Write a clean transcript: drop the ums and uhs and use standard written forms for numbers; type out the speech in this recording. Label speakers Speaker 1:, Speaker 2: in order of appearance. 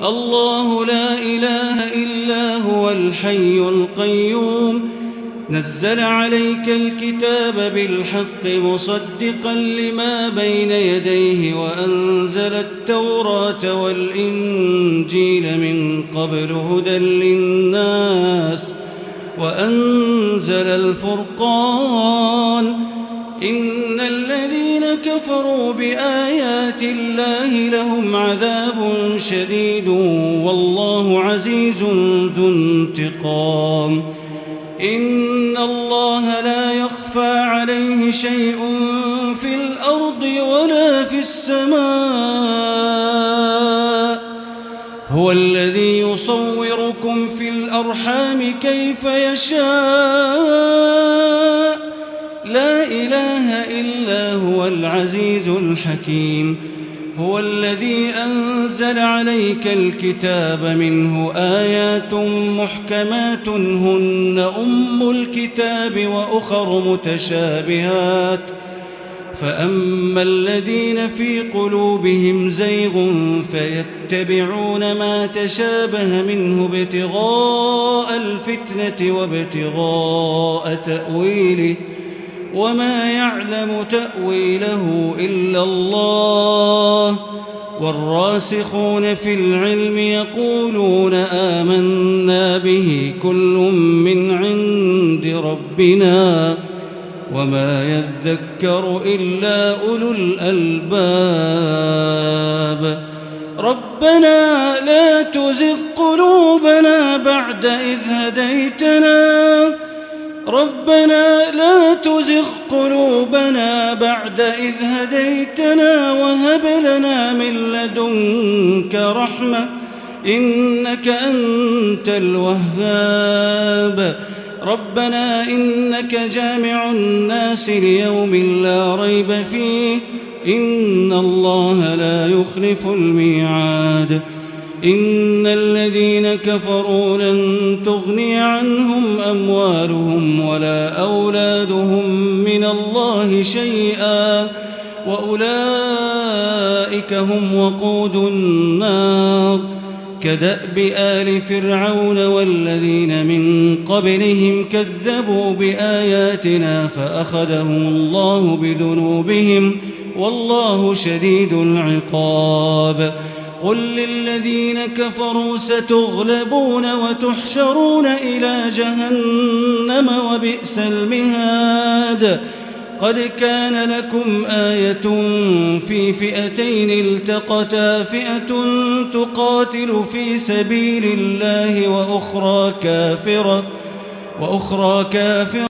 Speaker 1: الله لا إله إلا هو الحي القيوم نزل عليك الكتاب بالحق مصدقا لما بين يديه وأنزل التوراة والإنجيل من قبل هدى للناس وأنزل الفرقان إن الذين كفروا بآيات الله لهم عذاب شديد والله عزيز ذو انتقام إن الله لا يخفى عليه شيء في الأرض ولا في السماء هو الذي يصوركم في الأرحام كيف يشاء لا إله إلا هو العزيز الحكيم هو الذي أنزل عليك الكتاب منه آيات محكمات هن أم الكتاب وأخر متشابهات فأما الذين في قلوبهم زيغ فيتبعون ما تشابه منه ابتغاء الفتنة وابتغاء تأويله وما يعلم تأويله إلا الله والراسخون في العلم يقولون آمنا به كل من عند ربنا وما يذكر إلا أولو الألباب ربنا لا تزغ قلوبنا بعد إذ هديتنا ربنا لا تزغ قلوبنا بعد إذ هديتنا وهب لنا من لدنك رحمة إنك أنت الوهاب ربنا إنك جامع الناس ليوم لا ريب فيه إن الله لا يخلف الميعاد إن الذين كفروا لن تغني عنهم أموالهم ولا أولادهم من الله شيئا وأولئك هم وقود النار كدأب آل فرعون والذين من قبلهم كذبوا بآياتنا فأخذهم الله بذنوبهم والله شديد العقاب قل للذين كفروا ستغلبون وتحشرون إلى جهنم وبئس المهاد قد كان لكم آية في فئتين التقتا فئة تقاتل في سبيل الله وأخرى كافرة